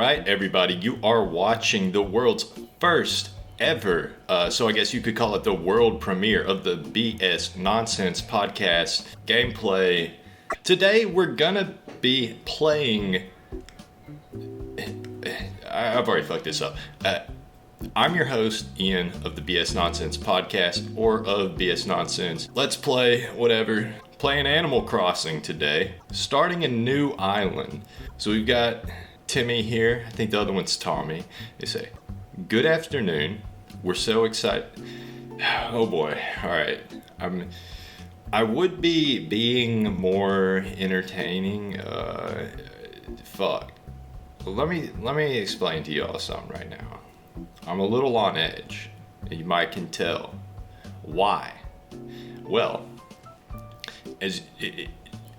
right, everybody, you are watching the world's first ever, so I guess you could call it the world premiere of the BS Nonsense podcast gameplay. Today we're gonna be playing... I've already fucked this up. I'm your host, Ian, of the BS Nonsense podcast, or of BS Nonsense. Let's play whatever. Playing Animal Crossing today, starting a new island. So we've got Timmy here. I think the other one's Tommy. They say, "Good afternoon. We're so excited." Oh boy. All right. I would be being more entertaining. Fuck. Let me explain to y'all something right now. I'm a little on edge. You might can tell. Why? Well,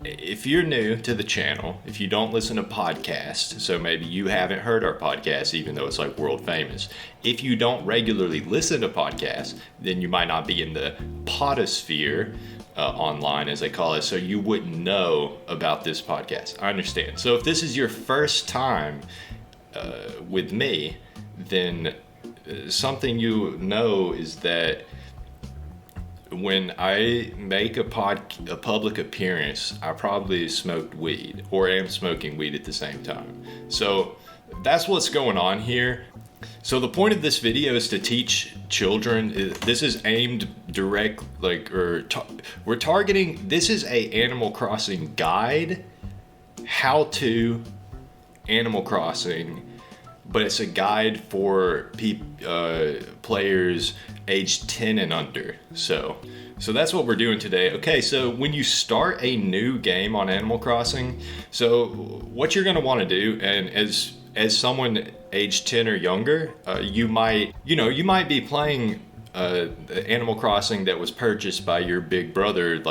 if you're new to the channel, if you don't listen to podcasts, so maybe you haven't heard our podcast, even though it's like world famous. If you don't regularly listen to podcasts, then you might not be in the podosphere online, as they call it, so you wouldn't know about this podcast. I understand. So if this is your first time with me, then something you know is that when I make a public appearance, I probably smoked weed or am smoking weed at the same time. So that's what's going on here. So the point of this video is to teach children. This is aimed direct, we're targeting. This is a Animal Crossing guide, how to Animal Crossing, but it's a guide for players aged 10 and under. So that's what we're doing today. Okay, so when you start a new game on Animal Crossing, so what you're gonna wanna do, and as someone aged 10 or younger, you might be playing Animal Crossing that was purchased by your big brother,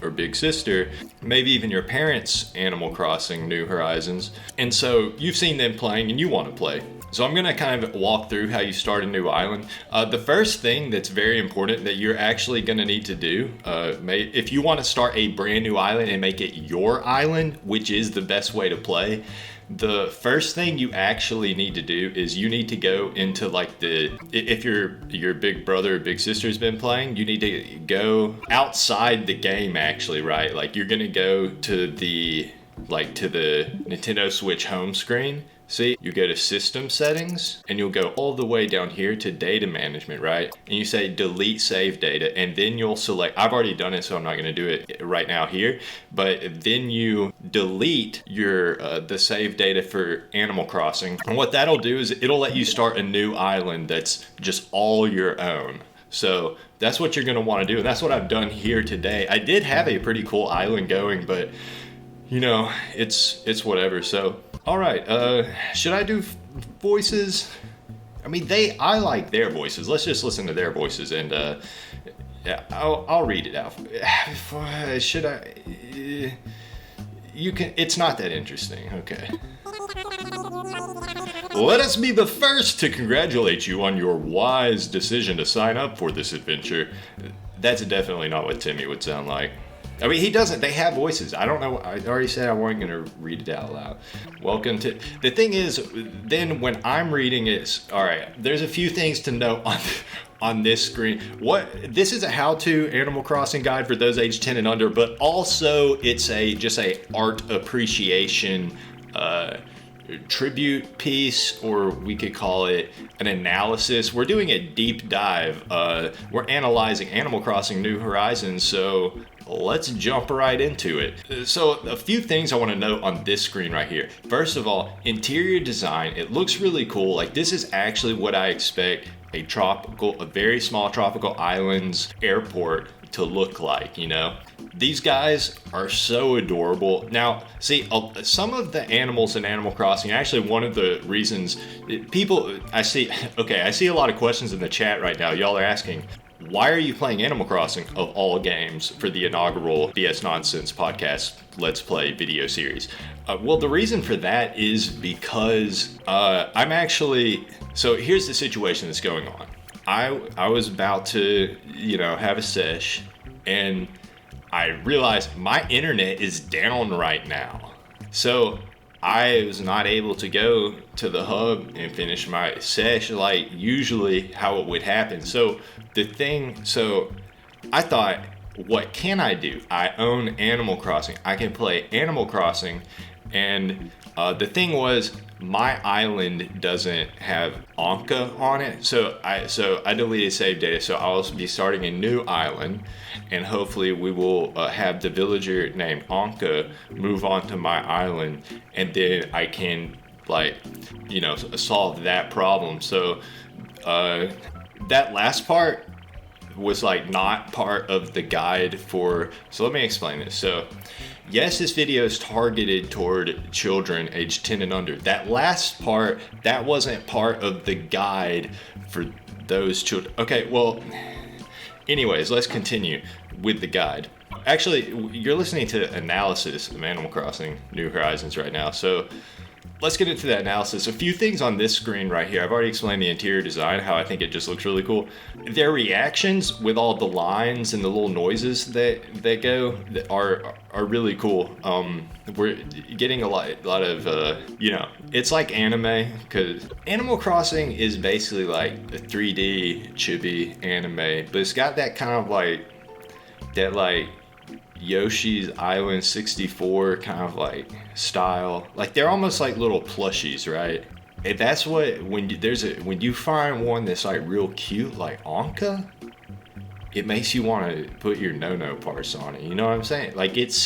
or big sister, maybe even your parents' Animal Crossing New Horizons. And so you've seen them playing and you want to play. So I'm going to kind of walk through how you start a new island. The first thing that's very important that you're actually going to need to do, if you want to start a brand new island and make it your island, which is the best way to play, the first thing you actually need to do is you need to go into if your big brother or big sister's been playing, you need to go outside the game actually, right? Like you're gonna go to the Nintendo Switch home screen. See, you go to system settings and you'll go all the way down here to data management, right? And you say delete save data, and then you'll select, I've already done it, so I'm not gonna do it right now here, but then you delete your the save data for Animal Crossing. And what that'll do is it'll let you start a new island that's just all your own. So that's what you're gonna wanna do, and that's what I've done here today. I did have a pretty cool island going, but you know, it's whatever. So all right, should I do voices? I mean, I like their voices. Let's just listen to their voices, and yeah, I'll read it out. Should I? You can. It's not that interesting. Okay. Let us be the first to congratulate you on your wise decision to sign up for this adventure. That's definitely not what Timmy would sound like. I mean, he doesn't. They have voices. I don't know. I already said I wasn't going to read it out loud. Welcome to... The thing is, then when I'm reading it... All right, there's a few things to note on this screen. This is a how-to Animal Crossing guide for those aged 10 and under, but also it's just a art appreciation tribute piece, or we could call it an analysis. We're doing a deep dive. We're analyzing Animal Crossing New Horizons, so... let's jump right into it. So a few things I want to note on this screen right here. First of all, interior design. It looks really cool. Like this is actually what I expect a very small tropical islands airport to look like, you know? These guys are so adorable. Now, see, some of the animals in Animal Crossing, actually one of the reasons I see a lot of questions in the chat right now. Y'all are asking, why are you playing Animal Crossing of all games for the inaugural BS Nonsense podcast Let's Play video series? Well, the reason for that is because I'm actually... So here's the situation that's going on. I was about to, have a sesh, and I realized my internet is down right now. So I was not able to go to the hub and finish my session like usually how it would happen. So I thought, what can I do? I own Animal Crossing. I can play Animal Crossing, and the thing was, my island doesn't have Anka on it, so I deleted save data. So I'll be starting a new island, and hopefully we will have the villager named Anka move on to my island, and then I can solve that problem. So that last part was like not part of the guide for. So let me explain this. So yes, this video is targeted toward children aged 10 and under. That last part, that wasn't part of the guide for those children. Okay, well, anyways, let's continue with the guide. Actually, you're listening to analysis of Animal Crossing New Horizons right now, so let's get into that analysis. A few things on this screen right here. I've already explained the interior design, how I think it just looks really cool. Their reactions with all the lines and the little noises that go are really cool. We're getting a lot of it's like anime, because Animal Crossing is basically like a 3D chibi anime, but it's got that kind of like Yoshi's Island 64 kind of like style. Like they're almost like little plushies, right? And that's what when you find one that's like real cute, like Anka, it makes you want to put your no parts on it. You know what I'm saying? Like and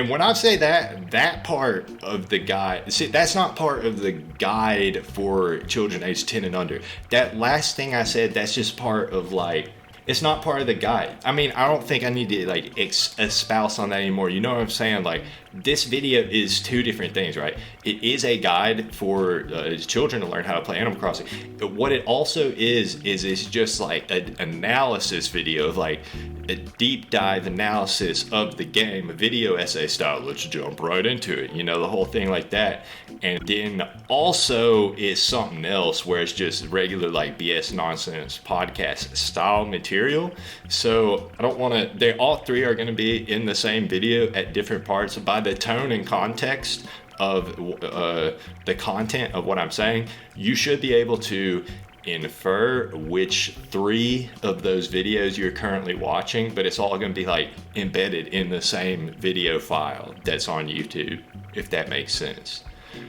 when I say that part of the guide, see, that's not part of the guide for children aged 10 and under. That last thing I said, that's just part of like. It's not part of the guide. I mean, I don't think I need to like espouse on that anymore. You know what I'm saying? Like, this video is two different things, right? It is a guide for children to learn how to play Animal Crossing. But what it also is it's just like an analysis video of like a deep dive analysis of the game, a video essay style. Let's jump right into it. You know, the whole thing like that. And then also it's something else where it's just regular like BS nonsense podcast style material. So I don't want to, they all three are going to be in the same video at different parts. By the tone and context of the content of what I'm saying, you should be able to infer which three of those videos you're currently watching, but it's all going to be like embedded in the same video file that's on YouTube, if that makes sense.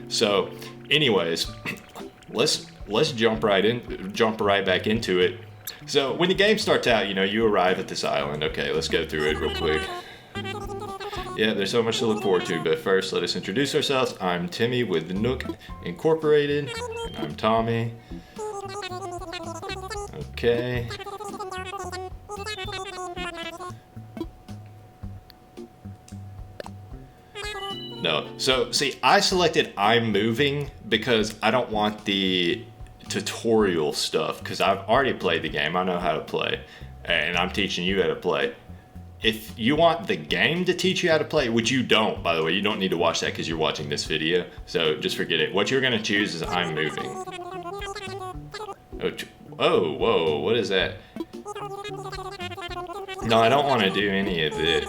So anyways, let's jump right back into it. So when the game starts out, you arrive at this island. Okay, let's go through it real quick. Yeah, there's so much to look forward to, but first let us introduce ourselves. I'm Timmy with Nook Incorporated, and I'm Tommy. Okay. No, so see, I selected I'm moving because I don't want the tutorial stuff, because I've already played the game. I know how to play, and I'm teaching you how to play. If you want the game to teach you how to play, which you don't, by the way, you don't need to watch that because you're watching this video, so just forget it. What you're going to choose is I'm moving. Oh, whoa, what is that? No, I don't want to do any of it.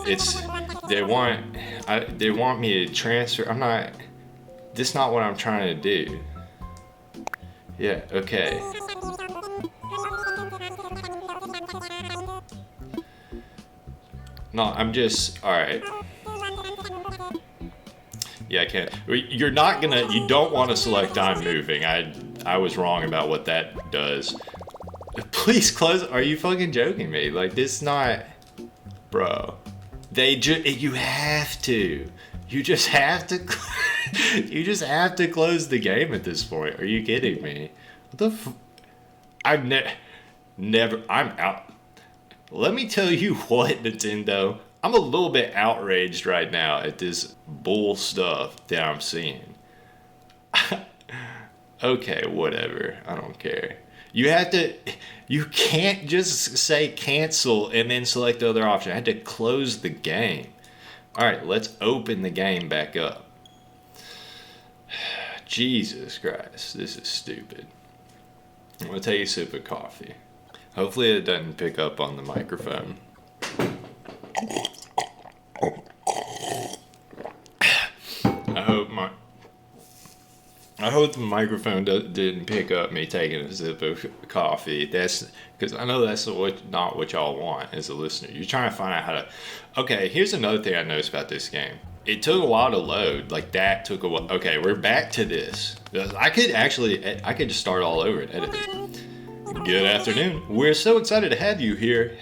They want me to transfer. This is not what I'm trying to do. Yeah, okay. No, I'm just, alright. Yeah, I can't. You don't want to select I'm moving. I was wrong about what that does. Please close, are you fucking joking me? Like, this is not, bro. You have to. You just have to, you just have to close the game at this point. Are you kidding me? What the I've never, I'm out. Let me tell you what, Nintendo, I'm a little bit outraged right now at this bull stuff that I'm seeing. Okay, whatever, I don't care. You can't just say cancel and then select the other option. I had to close the game. Alright, let's open the game back up. Jesus Christ, this is stupid. I'm gonna take a sip of coffee. Hopefully it doesn't pick up on the microphone. I hope the microphone didn't pick up me taking a sip of coffee. That's because I know that's not what y'all want as a listener. You're trying to find out how to. Okay, here's another thing I noticed about this game. It took a while to load. Like that took a while. Okay, we're back to this. I could just start all over and edit it. Good afternoon. We're so excited to have you here.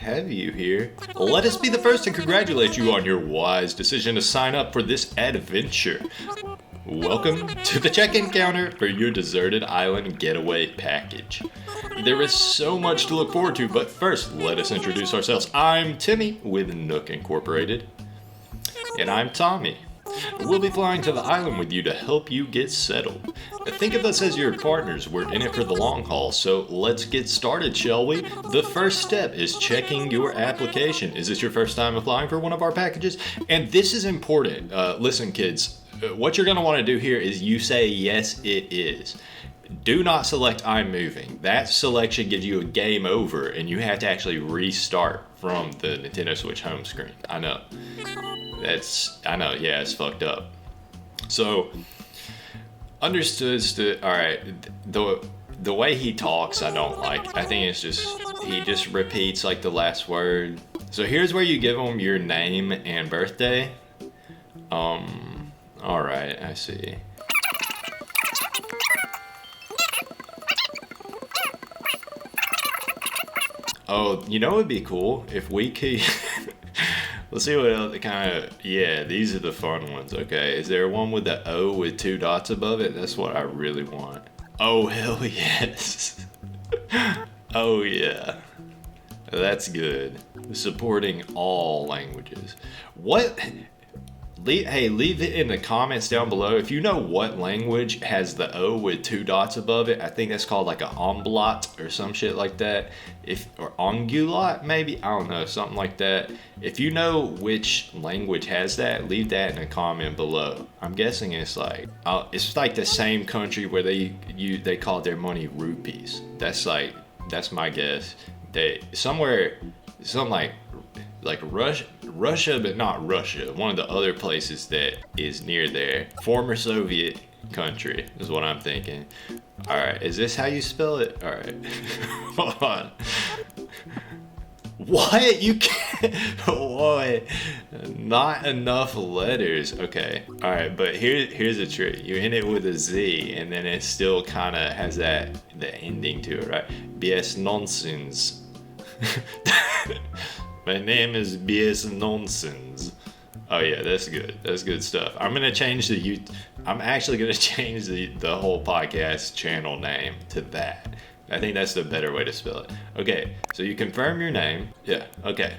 Let us be the first to congratulate you on your wise decision to sign up for this adventure. Welcome to the check-in counter for your deserted island getaway package. There is so much to look forward to, but first, let us introduce ourselves. I'm Timmy with Nook Incorporated. And I'm Tommy. We'll be flying to the island with you to help you get settled. Think of us as your partners. We're in it for the long haul, so let's get started, shall we? The first step is checking your application. Is this your first time applying for one of our packages? And this is important. Listen, kids, what you're going to want to do here is you say, yes, it is. Do not select I'm moving. That selection gives you a game over, and you have to actually restart from the Nintendo Switch home screen. I know, yeah, it's fucked up. So, understood, alright, the way he talks I don't like. I think it's just, he just repeats like the last word. So here's where you give him your name and birthday. Alright, I see. Oh, you know what would be cool? If we could... Let's see what other kind of... Yeah, these are the fun ones, okay. Is there one with the O with 2 dots above it? That's what I really want. Oh, hell yes. Oh, yeah. That's good. Supporting all languages. What... Hey, leave it in the comments down below. If you know what language has the O with 2 dots above it, I think that's called like an omblot or some shit like that. Or ongulot, maybe? I don't know, something like that. If you know which language has that, leave that in a comment below. I'm guessing it's like the same country where they call their money rupees. That's my guess. Like Russia, but not Russia. One of the other places that is near there. Former Soviet country is what I'm thinking. Alright, is this how you spell it? Alright. Hold on. What? You can't... What? Not enough letters. Okay. Alright, but here's a trick. You end it with a Z, and then it still kind of has the ending to it, right? BS nonsense. My name is BS Nonsense. Oh yeah, that's good. That's good stuff. I'm actually gonna change the whole podcast channel name to that. I think that's the better way to spell it. Okay, so you confirm your name. Yeah, okay.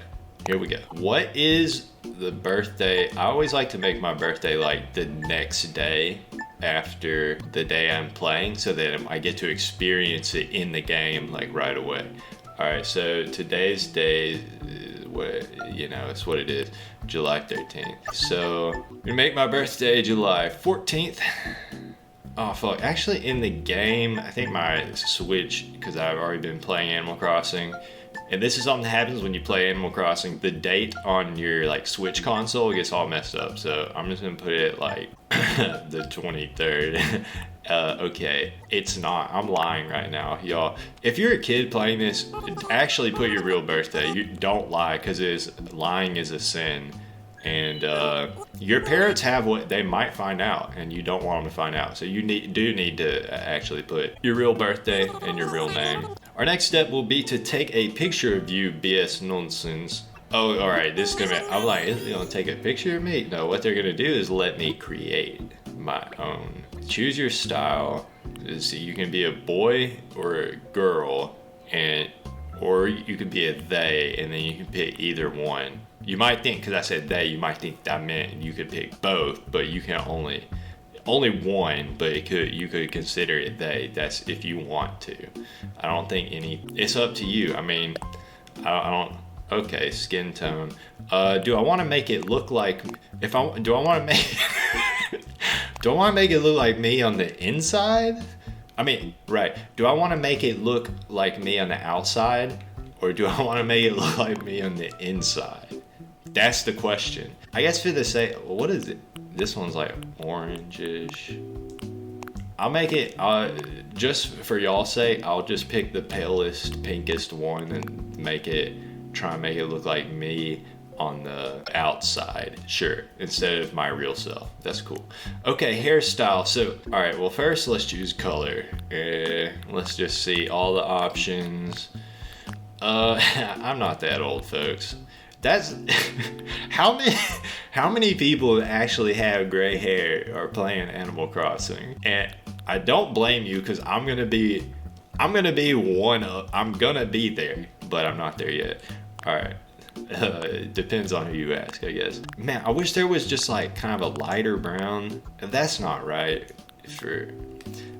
Here we go. What is the birthday? I always like to make my birthday like the next day after the day I'm playing, so that I get to experience it in the game like right away. Alright, so today's day, it's what it is, July 13th. So, I'm gonna make my birthday July 14th. Oh fuck, actually in the game, I think my Switch, because I've already been playing Animal Crossing, and this is something that happens when you play Animal Crossing, the date on your like Switch console gets all messed up, so I'm just gonna put it like the 23rd. Okay, it's not. I'm lying right now, y'all. If you're a kid playing this, actually put your real birthday. You don't lie, because lying is a sin. And your parents have what they might find out, and you don't want them to find out. So you do need to actually put your real birthday and your real name. Our next step will be to take a picture of you, BS Nonsense. Oh, alright, this is gonna be, I'm like, is it gonna take a picture of me? No, what they're gonna do is let me create my own. Choose your style. So you can be a boy or a girl, or you could be a they, and then you can pick either one. You might think, because I said they, you might think that meant you could pick both, but you can only one, but you could consider it they. That's if you want to. I don't think it's up to you. I mean, I don't. Okay, skin tone. Do I want to make it look like do I want to make it look like me on the inside? I mean, right. Do I want to make it look like me on the outside, or do I want to make it look like me on the inside? That's the question. I guess for the sake, what is it? This one's like orangish. I'll make it, just for y'all's sake, I'll just pick the palest, pinkest one and try and make it look like me on the outside. Sure, instead of my real self. That's cool. Okay, hairstyle. So, all right, well, first let's choose color. Let's just see all the options. I'm not that old, folks. That's how many people that actually have gray hair are playing Animal Crossing? And I don't blame you, because I'm gonna be there, but I'm not there yet. All right. It depends on who you ask, I guess. Man, I wish there was just like kind of a lighter brown. That's not right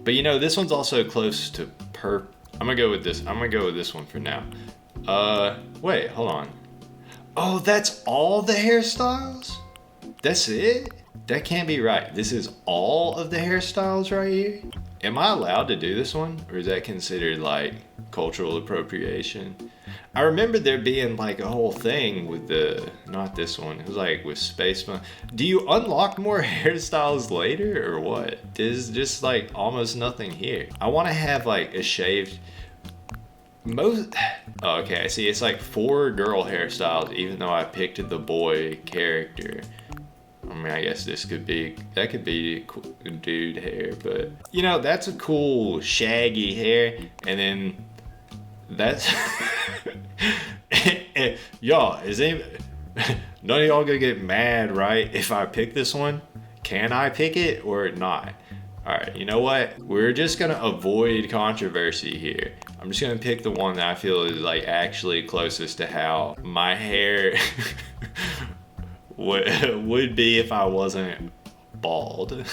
but you know, this one's also close to purple. I'm gonna go with this one for now. Wait, hold on. Oh, that's all the hairstyles? That's it? That can't be right. This is all of the hairstyles right here? Am I allowed to do this one? Or is that considered like cultural appropriation? I remember there being like a whole thing with not this one. It was like with Space Monkey. Do you unlock more hairstyles later or what? There's just like almost nothing here. I want to have like a shaved, okay, I see it's like 4 girl hairstyles, even though I picked the boy character. I mean, I guess that could be dude hair, but you know, that's a cool shaggy hair. And then that's y'all, none of y'all gonna get mad, right, if I pick this one? Can I pick it or not? All right, you know what? We're just gonna avoid controversy here. I'm just gonna pick the one that I feel is like actually closest to how my hair would be if I wasn't bald.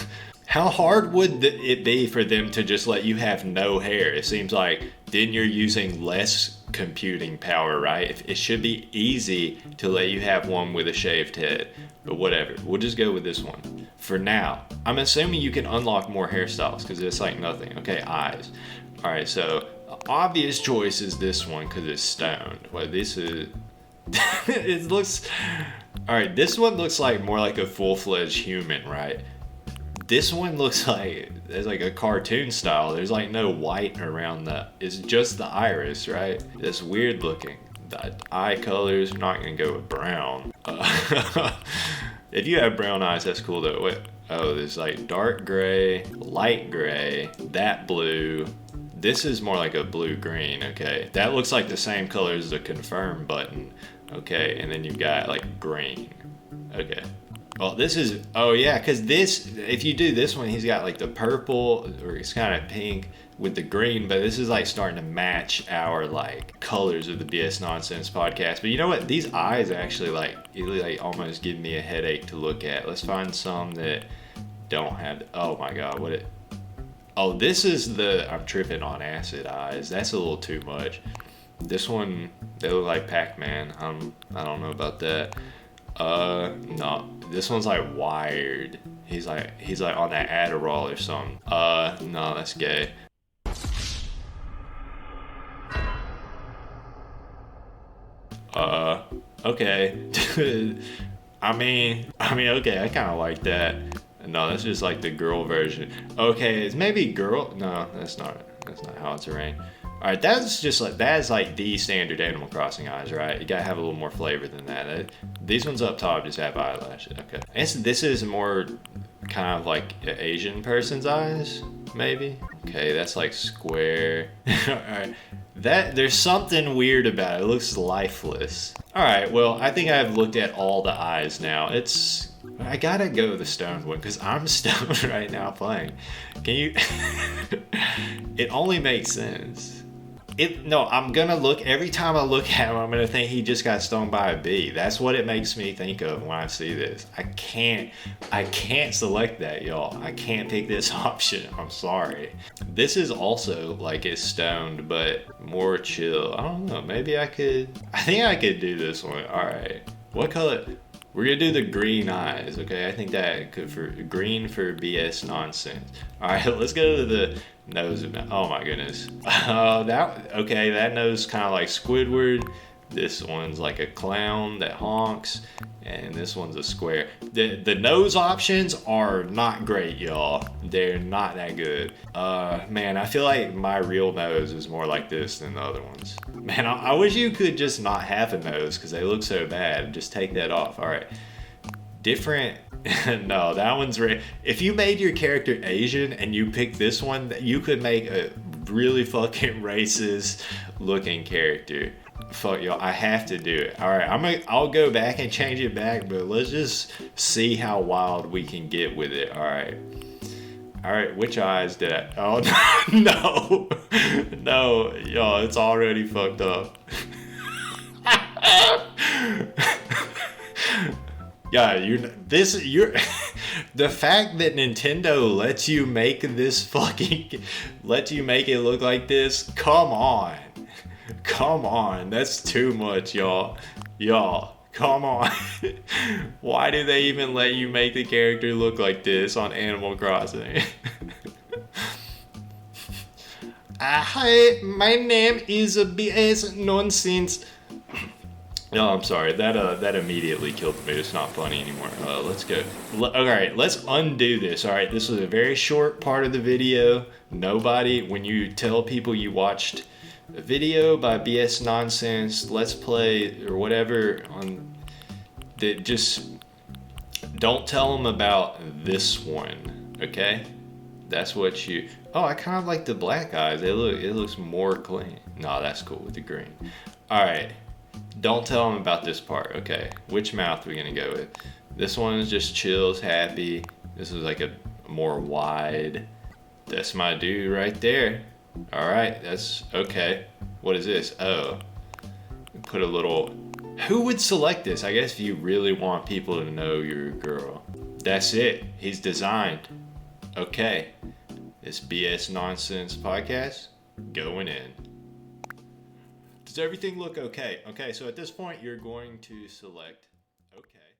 How hard would it be for them to just let you have no hair? It seems like then you're using less computing power, right? It should be easy to let you have one with a shaved head, but whatever. We'll just go with this one for now. I'm assuming you can unlock more hairstyles because it's like nothing. Okay, eyes. All right, so obvious choice is this one because it's stoned. Well, this is it looks, all right, this one looks like more like a full-fledged human, right? This one looks like there's like a cartoon style. There's like no white around it's just the iris, right? It's weird looking. The eye colors, I'm not gonna go with brown. If you have brown eyes, that's cool though. Wait, oh, there's like dark gray, light gray, that blue. This is more like a blue-green, okay. That looks like the same color as the confirm button, okay. And then you've got like green, okay. Oh, this is, oh yeah, because this, if you do this one, he's got like the purple, or it's kind of pink with the green, but this is like starting to match our like colors of the BS Nonsense podcast. But you know what? These eyes actually like almost give me a headache to look at. Let's find some that don't have, oh my God, oh, this is I'm tripping on acid eyes. That's a little too much. This one, they look like Pac-Man. I don't know about that. No, this one's like wired. He's like on that Adderall or something. No, that's gay. Okay. I mean, okay, I kind of like that. No, that's just like the girl version. Okay, it's maybe girl. No, that's not how it's arranged. All right, that's like the standard Animal Crossing eyes, right? You gotta have a little more flavor than that. These ones up top just have eyelashes. Okay, this is more kind of like an Asian person's eyes, maybe. Okay, that's like square. All right, there's something weird about it. It looks lifeless. All right, well, I think I've looked at all the eyes now. I gotta go with the stoned one because I'm stoned right now playing. Can you? It only makes sense. No, I'm gonna look, every time I look at him, I'm gonna think he just got stoned by a bee. That's what it makes me think of when I see this. I can't select that, y'all. I can't pick this option. I'm sorry. This is also like it's stoned, but more chill. I don't know. Maybe I think I could do this one. All right. What color? We're gonna do the green eyes, okay? I think that could for green for BS Nonsense. All right, let's go to the nose. Oh my goodness. That nose kind of like Squidward. This one's like a clown that honks, and this one's a square. The nose options are not great, y'all. They're not that good. Man, I feel like my real nose is more like this than the other ones. Man, I wish you could just not have a nose because they look so bad. Just take that off. All right. Different. No, that one's if you made your character Asian and you picked this one, you could make a really fucking racist looking character. Fuck y'all, I have to do it. All right, I'll go back and change it back, but let's just see how wild we can get with it. All right, which eyes did I? Oh no, no, y'all, it's already fucked up. Yeah, you're the fact that Nintendo lets you make it look like this. Come on, that's too much, y'all, come on. Why do they even let you make the character look like this on Animal Crossing? Hi, my name is BS Nonsense. No, I'm sorry. That immediately killed me. It's not funny anymore. Let's go. All right, let's undo this. All right, this was a very short part of the video. When you tell people you watched a video by BS Nonsense, Let's Play, or whatever, just don't tell them about this one, okay? That's what you... Oh, I kind of like the black eyes. It looks more clean. No, that's cool with the green. All right. Don't tell them about this part, okay? Which mouth are we gonna go with? This one is just chills, happy. This is like a more wide. That's my dude right there. All right, that's okay. What is this? Oh, put a little. Who would select this? I guess if you really want people to know you're a girl. That's it. He's designed. Okay, this BS Nonsense podcast going in. Does everything look okay? Okay, so at this point, you're going to select okay.